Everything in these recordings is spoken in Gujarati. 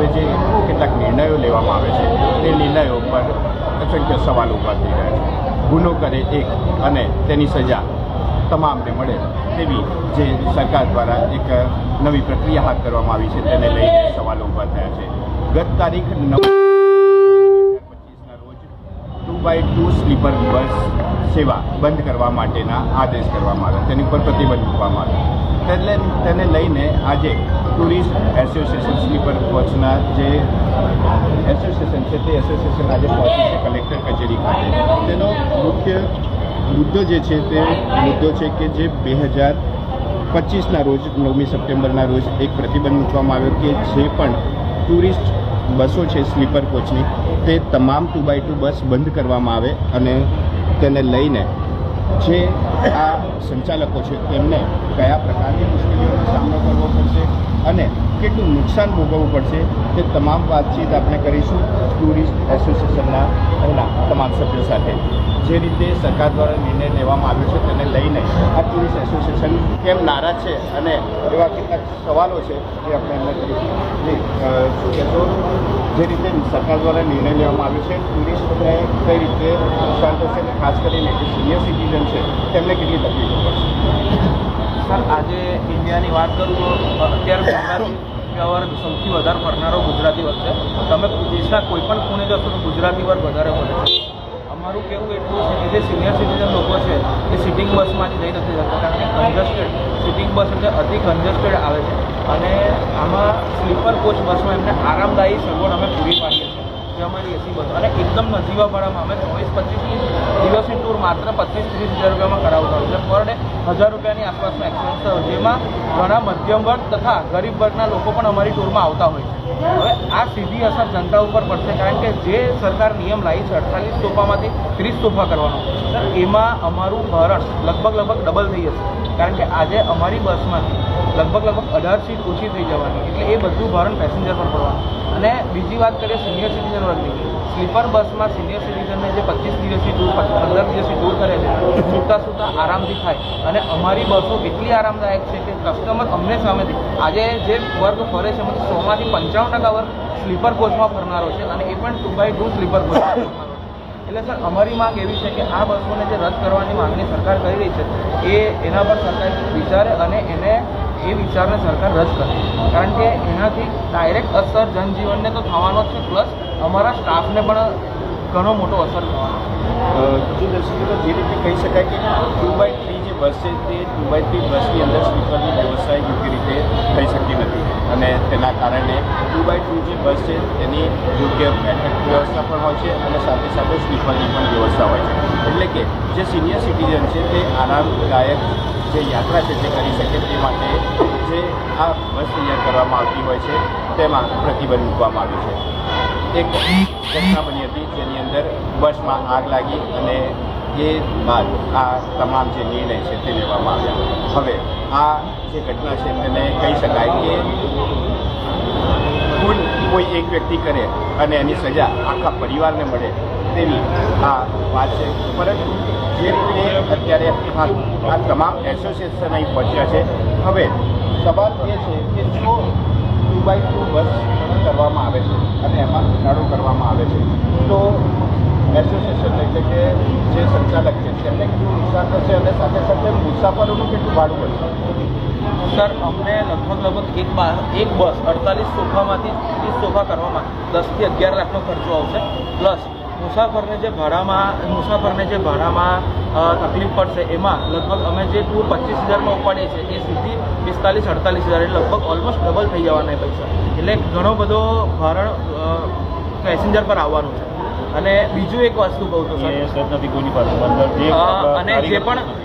હવે જે કેટલાક નિર્ણયો લેવામાં આવે છે તે નિર્ણયો પર અસંખ્ય સવાલો ઊભા થઈ રહ્યા છે. ગુનો કરે એક અને તેની સજા તમામને મળે તેવી જે સરકાર દ્વારા એક નવી પ્રક્રિયા હાથ કરવામાં આવી છે તેને લઈને સવાલો ઊભા થયા છે. ગત તારીખ 9/2025ના રોજ 2x2 સ્લીપર બસ સેવા બંધ કરવા માટેના આદેશ કરવામાં આવ્યા, તેની ઉપર પ્રતિબંધ મૂકવામાં આવ્યો. તેને લઈને આજે ટુરિસ્ટ એસોસિએશન સ્લીપર કોચના જે એસોસિએશન છે તે એસોસિએશન આજે પહોંચી છે કલેક્ટર કચેરી ખાતે. તેનો મુખ્ય મુદ્દો જે છે તે મુદ્દો છે કે જે 2025ના રોજ 9મી સપ્ટેમ્બરના રોજ એક પ્રતિબંધ મૂકવામાં આવ્યો કે જે પણ ટુરિસ્ટ બસો છે સ્લીપર કોચની તે તમામ 2x2 બસ બંધ કરવામાં આવે અને તેને લઈને જે આ સંચાલકો છે તેમને કયા પ્રકારની મુશ્કેલીઓનો સામનો કરવો પડશે અને કેટલું નુકસાન ભોગવવું પડશે તે તમામ વાતચીત આપણે કરીશું ટુરિસ્ટ એસોસિએશનના તમામ સભ્યો સાથે. જે રીતે સરકાર દ્વારા નિર્ણય લેવામાં આવ્યો છે તેને લઈને આ ટુરિસ્ટ એસોસિએશન કેમ નારાજ છે અને એવા કેટલાક સવાલો છે એ આપણે એમને કરીશું. શું કહેશો, જે રીતે સરકાર દ્વારા નિર્ણય લેવામાં આવ્યો છે ટુરિસ્ટને કઈ રીતે નુકસાન થશે અને ખાસ કરીને જે સિનિયર સિટીઝન છે તેમને કેટલી તકલીફો પડશે? સર, આજે ઇન્ડિયાની વાત કરું તો અત્યારે ગુજરાતી વર્ગ સૌથી વધારે ફરનારો ગુજરાતી વર્ગ છે. તમે દેશના કોઈ પણ ખૂણે જશો તો ગુજરાતી વર્ગ વધારે ફરે છે. અમારું કહેવું એટલું છે કે જે સિનિયર સિટીઝન લોકો છે એ સિટિંગ બસમાંથી જઈ નથી શકતા, કારણ કે કન્જસ્ટેડ સિટિંગ બસ એટલે અતિ કન્જસ્ટેડ આવે છે અને આમાં સ્લીપર કોચ બસમાં એમને આરામદાયી સગવડ અમે પૂરી પાડીએ છીએ જે અમારી એસી બસ અને એકદમ નજીવા ભાડામાં અમે 24-25 દિવસની ટૂર માત્ર 25-30 હજાર રૂપિયામાં કરાવતા હોય છે. પર ડે 1000 રૂપિયાની આસપાસનો એક્સપેન્સ થયો, જેમાં ઘણા મધ્યમ વર્ગ તથા ગરીબ વર્ગના લોકો પણ અમારી ટૂરમાં આવતા હોય છે. હવે આ સીધી અસર જનતા ઉપર પડશે, કારણ કે જે સરકાર નિયમ લાવી છે 48 તોફામાંથી 30 તોફા કરવાનો, સર એમાં અમારું ભારણ લગભગ ડબલ થઈ જશે, કારણ કે આજે અમારી બસમાંથી લગભગ 18 સીટ ઓછી થઈ જવાની, એટલે એ બધું ભારણ પેસેન્જર પર પડવાનું. અને બીજી વાત કરીએ સિનિયર સિટીઝન વર્ગની, સ્લીપર બસમાં સિનિયર સિટીઝનને જે 25 દિવસની ટૂર 15 દિવસની ટૂર કરે છે સૂતા આરામથી થાય અને અમારી બસો એટલી આરામદાયક છે કે કસ્ટમર અમને સામેથી આજે જે વર્ગ ફરે છે મતલબ 100માંથી 95% વર્ગ સ્લીપર કોચમાં ફરનારો છે અને એ પણ 2x2 સ્લીપર કોચમાં ફરનારો. એટલે સર અમારી માંગ એવી છે કે આ બસોને જે રદ કરવાની માંગણી સરકાર કરી રહી છે એના પર સરકાર વિચારે અને એને એ વિચારને સરકાર રદ કરે, કારણ કે એનાથી ડાયરેક્ટ અસર જનજીવનને તો થવાનો જ છે, પ્લસ અમારા સ્ટાફને પણ ઘણો મોટો અસર થવાનો. જે દર્શકો જે રીતે કહી શકાય કે 2x3 જે બસ છે તે 2x3 બસની અંદર સ્લીપરની વ્યવસ્થા યોગ્ય રીતે થઈ શકતી નથી અને તેના કારણે 2x2 જે બસ છે તેની યોગ્ય બેઠક વ્યવસ્થા પણ હોય છે અને સાથે સાથે સ્લીપરની પણ વ્યવસ્થા હોય છે, એટલે કે જે સિનિયર સિટીઝન છે તે આરામદાયક જે યાત્રા છે તે કરી શકે તે માટે જે આ બસ તૈયાર કરવામાં આવતી હોય છે તેમાં પ્રતિબંધ મૂકવામાં આવ્યું છે. એક ઘટના બની હતી જેની અંદર બસમાં આગ લાગી અને એ બાદ આ તમામ જે નિર્ણય છે તે લેવામાં આવ્યા. હવે આ જે ઘટના છે તેને કહી શકાય કે કોઈ એક વ્યક્તિ કરે અને એની સજા આખા પરિવારને મળે તેવી આ વાત છે, પરંતુ જે રીતે અત્યારે આ તમામ એસોસિએશન અહીં પહોંચ્યા છે, હવે સવાલ એ છે કે જો 2x2 બસ કરવામાં આવે છે અને એમાં ઘટાડો કરવામાં આવે છે તો એસોસિએશન એટલે કે જે સંચાલક છે તેમને કેટલું નુકસાન થશે અને સાથે સાથે મુસાફરોનું કેટલું ભાડું પડશે? સર અમને લગભગ એક બસ 48 સોફામાંથી 30 સોફા કરવામાં 10 થી 11 લાખનો ખર્ચો આવશે, પ્લસ મુસાફરને જે ભાડામાં તકલીફ પડશે એમાં લગભગ અમે જે ટૂર 25,000માં ઉપાડીએ છીએ એ સીધી 45-48 હજાર એટલે લગભગ ઓલમોસ્ટ ડબલ થઈ જવાના પૈસા, એટલે ઘણો બધો ભારણ પેસેન્જર પર આવવાનું છે. અને બીજું એક વસ્તુ કહું તો સર અને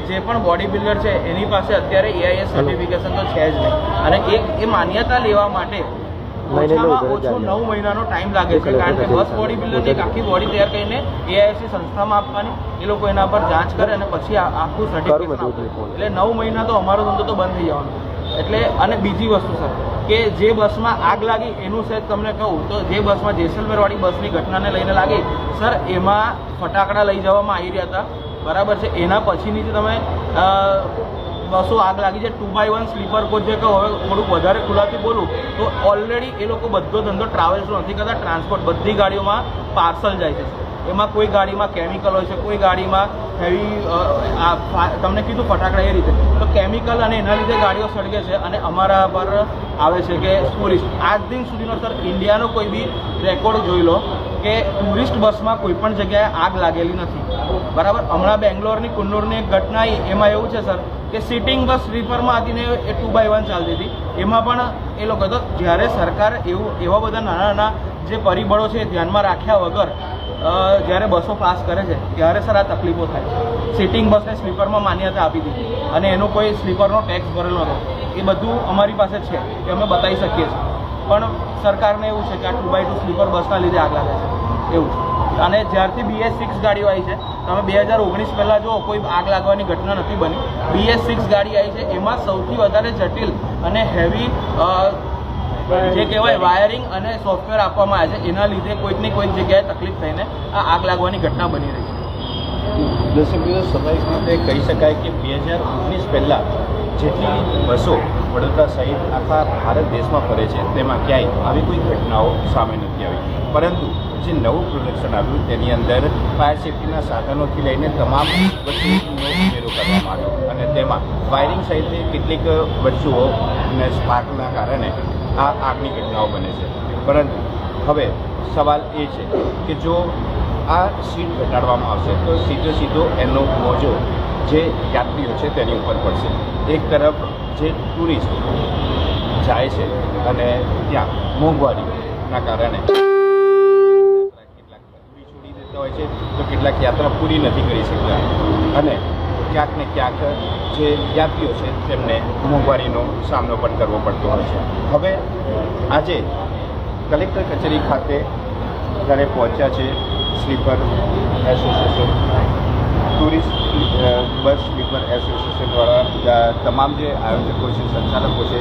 જે પણ બોડી બિલ્ડર છે એની પાસે અત્યારે AIS સર્ટિફિકેશન તો છે જ નહીં અને એ માન્યતા લેવા માટે ઓછામાં ઓછો 9 મહિનાનો ટાઈમ લાગે છે, કારણ કે બસ બોડી બિલ્ડરની એક આખી બોડી તૈયાર કરીને AIS સંસ્થામાં આપવાની, એ લોકો એના પર જાંચ કરે અને પછી આખું સર્ટિફિકેશન આપે, એટલે 9 મહિના તો અમારો ધંધો તો બંધ થઈ જવાનો. એટલે અને બીજી વસ્તુ સર કે જે બસમાં આગ લાગી એનું સહેજ તમને કહું તો જે બસમાં જેસલમેરવાળી બસની ઘટનાને લઈને લાગી સર એમાં ફટાકડા લઈ જવામાં આવી રહ્યા હતા, બરાબર છે. એના પછીની જે તમે બસો આગ લાગી છે. 2x1 સ્લીપર કોચ છે કે હવે થોડુંક વધારે ખુલ્લાથી બોલું તો ઓલરેડી એ લોકો બધો ધંધો ટ્રાવેલ્સનો નથી કરતા, ટ્રાન્સપોર્ટ બધી ગાડીઓમાં પાર્સલ જાય છે. એમાં કોઈ ગાડીમાં કેમિકલ હોય છે, કોઈ ગાડીમાં હેવી તમને કીધું ફટાકડા એ રીતે, તો કેમિકલ અને એના લીધે ગાડીઓ સળગે છે અને અમારા પર આવે છે કે ટુરિસ્ટ. આજ દિન સુધીનો સર ઇન્ડિયાનો કોઈ બી રેકોર્ડ જોઈ લો કે ટુરિસ્ટ બસમાં કોઈ પણ જગ્યાએ આગ લાગેલી નથી. બરાબર. હમણાં બેંગ્લોરની કુન્નૂરની એક ઘટના આવી, એમાં એવું છે સર કે સિટિંગ બસ સ્લીપરમાં હતી ને એ 2x1 ચાલતી હતી, એમાં પણ એ લોકો તો જ્યારે સરકાર એવા બધા નાના નાના જે પરિબળો છે ધ્યાનમાં રાખ્યા વગર જ્યારે બસો પાસ કરે છે ત્યારે સર આ તકલીફો થાય છે. સિટિંગ બસને સ્લીપરમાં માન્યતા આપી દીધી અને એનો કોઈ સ્લીપરનો ટેક્સ ભરેલો હતો, એ બધું અમારી પાસે છે કે અમે બતાવી શકીએ છીએ. પણ સરકારને એવું છે કે આ 2x2 સ્લીપર બસના લીધે આગ લાગે છે એવું છે. અને જ્યારથી BS6 ગાડીઓ આવી છે, તમે 2019 પહેલાં જો કોઈ આગ લાગવાની ઘટના નથી બની. BS6 ગાડી આવી છે, એમાં સૌથી વધારે જટિલ અને હેવી જે કહેવાય વાયરિંગ અને સોફ્ટવેર આપવામાં આવે છે, એના લીધે કોઈકની કોઈક જગ્યાએ તકલીફ થઈને આ આગ લાગવાની ઘટના બની રહી છે. દર્શકો સ્વાભાવિક રીતે કહી શકાય કે 2019 પહેલાં જેટલી બસો વડોદરા સહિત આખા ભારત દેશમાં ફરે છે તેમાં ક્યાંય આવી કોઈ ઘટનાઓ સામે નથી આવી. પરંતુ જે નવું પ્રોડક્શન આવ્યું તેની અંદર ફાયર સેફ્ટીના સાધનોથી લઈને તમામ વસ્તુઓનો ઉમેરો કરવામાં આવ્યો અને તેમાં વાયરિંગ સહિતની કેટલીક વસ્તુઓ અને સ્પાર્કના કારણે આ આગની ઘટનાઓ બને છે. પરંતુ હવે સવાલ એ છે કે જો આ સીટ ઘટાડવામાં આવશે તો સીધો એનો મોજો જે યાત્રીઓ છે તેની ઉપર પડશે. એક તરફ જે ટુરિસ્ટ જાય છે અને ત્યાં મોંઘવારીના કારણે કેટલાક પૂરી છોડી દેતા હોય છે, તો કેટલાક યાત્રા પૂરી નથી કરી શકતા અને ક્યાંક ને ક્યાંક જે યાત્રીઓ છે તેમને મોંઘવારીનો સામનો પણ કરવો પડતો હોય છે. હવે આજે કલેક્ટર કચેરી ખાતે જ્યારે પહોંચ્યા છે sleeper association, tourist bus sleeper association દ્વારા તમામ જે આયોજકો છે, સંચાલકો છે,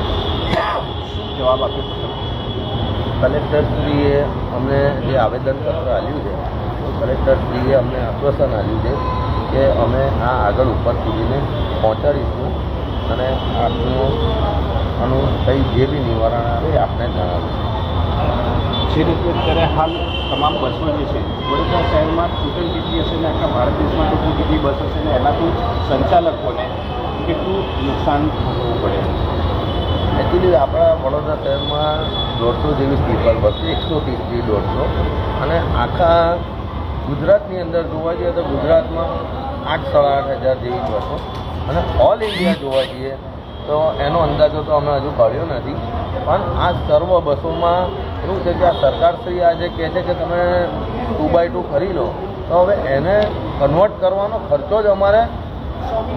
શું જવાબ આપ્યો? કલેક્ટરશ્રીએ અમને જે આવેદનપત્ર આપ્યું છે, કલેક્ટરશ્રીએ અમને આશ્વાસન આપ્યું છે કે અમે આ આગળ ઉપર સુધીને પહોંચાડીશું અને આનું કંઈ જે બી નિવારણ આવે એ આપણે જણાવીશું. જે રીતે અત્યારે હાલ તમામ બસો જે છે વડોદરા શહેરમાં ટોટલ કેટલી હશે ને આખા ભારત દેશમાં ટોટલ કેટલી બસ હશે ને એનાથી સંચાલકોને કેટલું નુકસાન ભોગવવું પડે છે? એકચ્યુઅલી આપણા વડોદરા શહેરમાં 150 જેવી સ્લીપર બસ છે, 130થી 150, અને આખા ગુજરાતની અંદર જોવા જઈએ તો ગુજરાતમાં 8-8.5 જેવી બસો, અને ઓલ ઇન્ડિયા જોવા જઈએ તો એનો અંદાજો તો અમે હજુ કાઢ્યો નથી. પણ આ સર્વ બસોમાં એવું છે કે આ સરકારશ્રી આજે કહે છે કે તમે 2x2 કરી લો, તો હવે એને કન્વર્ટ કરવાનો ખર્ચો જ અમારે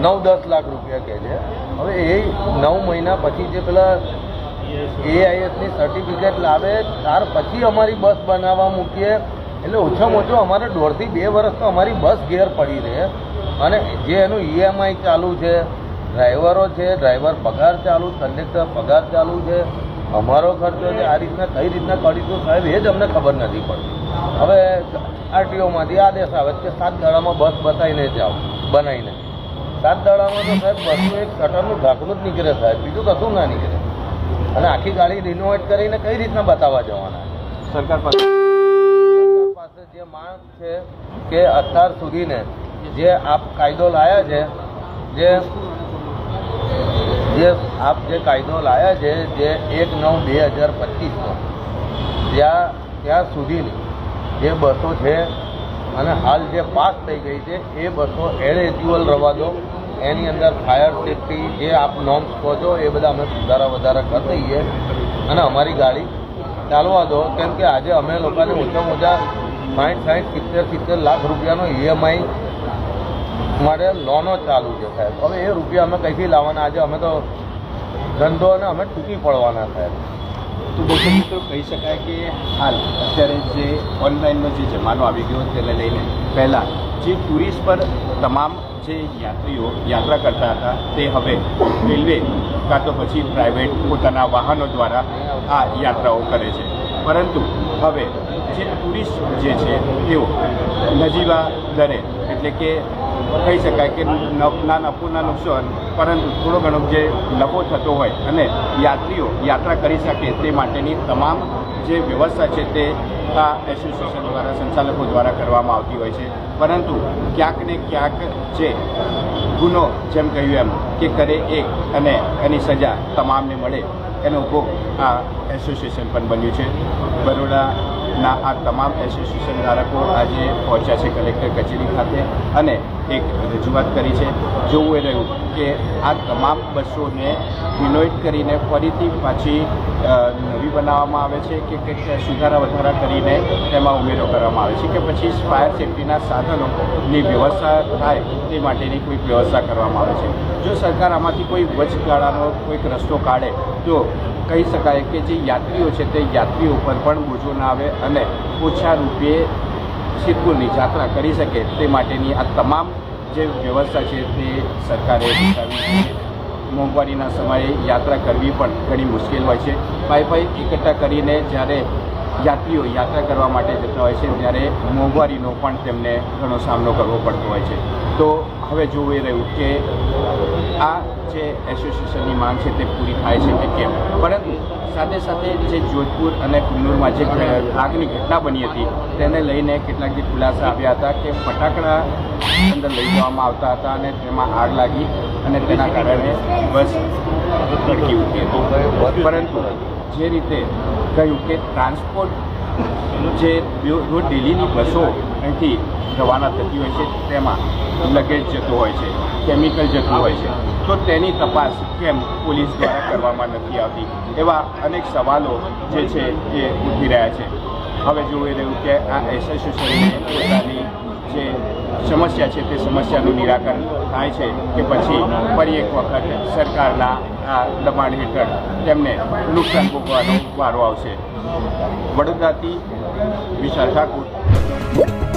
9-10 લાખ રૂપિયા કહે છે. હવે એ 9 મહિના પછી જે પેલા AISની સર્ટિફિકેટ લાવે ત્યાર પછી અમારી બસ બનાવવા મૂકીએ, એટલે ઓછામાં ઓછું અમારે 1.5 થી 2 વર્ષ તો અમારી બસ ઘેર પડી રહે. અને જે એનું EMI ચાલુ છે, ડ્રાઈવરો છે, ડ્રાઈવર પગાર ચાલુ, કંડક્ટર પગાર ચાલુ છે, અમારો ખર્ચો છે, આ રીતના કઈ રીતના કરીશું સાહેબ એ જ અમને ખબર નથી પડતી. હવે RTOમાંથી આદેશ આવે કે 7 દાડામાં બસ બનાવીને બનાવીને 7 દાડામાં તો સાહેબ બસનું એક શટરનું ઢાંકણું જ નીકળે સાહેબ, બીજું કશું ના નીકળે. અને આખી ગાડી રિનોવેટ કરીને કઈ રીતના બતાવવા જવાના? સરકાર પાસે જે માંગ છે કે અત્યાર સુધીને જે આપ કાયદો લાયા છે, જે કાયદો લાયા છે જે 1/9/2025નો, ત્યાં સુધીની જે બસો છે અને હાલ જે પાસ થઈ ગઈ છે એ બસો એડ એન્યુઅલ રવા દો. એની અંદર ફાયર સેફ્ટી જે આપ નોર્મ્સ કહો છો એ બધા અમે સુધારા વધારા કરી દઈએ અને અમારી ગાડી ચાલવા દો. કેમ કે આજે અમે લોકોને ઓછામાં ઓછા 60-70 લાખ રૂપિયાનો EMI માટે લોનો ચાલુ છે સાહેબ. હવે એ રૂપિયા અમે કંઈથી લાવવાના? આજે અમે તો ધંધો અને અમે તૂટી પડવાના સાહેબ. તો દર્શક મિત્રો કહી શકાય કે હાલ અત્યારે જે ઓનલાઈનનો જે જમાનો આવી ગયો તેને લઈને પહેલાં જે ટુરિસ્ટ પર તમામ જે યાત્રીઓ યાત્રા કરતા હતા તે હવે રેલવે કાં તો પછી પ્રાઇવેટ પોતાના વાહનો દ્વારા આ યાત્રાઓ કરે છે. પરંતુ હવે જે ટુરિસ્ટ જે છે તેઓ નજીવા દરે એટલે કે કહી શકાય કે ના નફોના નુકસાન, પરંતુ થોડો ઘણો જે નફો થતો હોય અને યાત્રીઓ યાત્રા કરી શકે તે માટેની તમામ જે વ્યવસ્થા છે તે આ એસોસિએશન દ્વારા, સંચાલકો દ્વારા કરવામાં આવતી હોય છે. પરંતુ ક્યાંક ને ક્યાંક જે ગુનો, જેમ કહ્યું એમ, કે કરે એક અને એની સજા તમામને મળે, એનો ભોગ આ એસોસિએશન પણ બન્યું છે. બરોડાના આ તમામ એસોસિએશન ધારકો આજે પહોંચ્યા છે કલેક્ટર કચેરી ખાતે અને એક રજૂઆત કરી છે. જોવું એ રહ્યું કે આ તમામ બસોને રિનોવેટ કરીને ફરીથી પાછી નવી બનાવવામાં આવે છે કે કંઈક સુધારા વધારા કરીને તેમાં ઉમેરો કરવામાં આવે છે કે પછી ફાયર સેફ્ટીના સાધનોની વ્યવસ્થા થાય તે માટેની કોઈક વ્યવસ્થા કરવામાં આવે છે. જો સરકાર આમાંથી કોઈ વચગાળાનો કોઈક રસ્તો કાઢે તો કહી શકાય કે જે યાત્રીઓ છે તે યાત્રીઓ પર પણ બોજો ના આવે અને ઓછા રૂપિયે સિદ્ધપુરની યાત્રા કરી શકે તે માટેની આ તમામ જે વ્યવસ્થા છે તે સરકારે બતાવી છે. મોંઘવારીના સમયે યાત્રા કરવી પણ ઘણી મુશ્કેલ હોય છે. પાઈ એકઠા કરીને જ્યારે યાત્રીઓ યાત્રા કરવા માટે જતા હોય છે ત્યારે મોંઘવારીનો પણ તેમને ઘણો સામનો કરવો પડતો હોય છે. તો હવે જોવું એ રહ્યું કે આ જે એસોસિએશનની માંગ છે તે પૂરી થાય છે કે કેમ. પરંતુ સાથે સાથે જે જોધપુર અને કુન્નૂરમાં જે આગની ઘટના બની હતી તેને લઈને કેટલાક જે ખુલાસા આવ્યા હતા કે ફટાકડા અંદર લઈ જવામાં આવતા હતા અને તેમાં આગ લાગી અને તેના કારણે બસ ભડકી ઉઠી હતી. પરંતુ જે રીતે કહ્યું કે ટ્રાન્સપોર્ટ જે રોજ ડેલીની બસો અહીંથી રવાના થતી હોય છે તેમાં લગેજ જતો હોય છે, કેમિકલ જતું હોય છે, તો તેની તપાસ કેમ પોલીસ દ્વારા કરવામાં નથી આવતી? એવા અનેક સવાલો જે છે એ ઉઠી રહ્યા છે. હવે જોઈ રહ્યું કે આ એસોસિએશનને પોતાની જે સમસ્યા છે તે સમસ્યાનું નિરાકરણ થાય છે કે પછી ફરી એક વખત સરકારના આ દબાણ હેઠળ તેમને નુકસાન ભોગવવાનો વારો આવશે. વડોદરાથી વિશાલ ઠાકુર.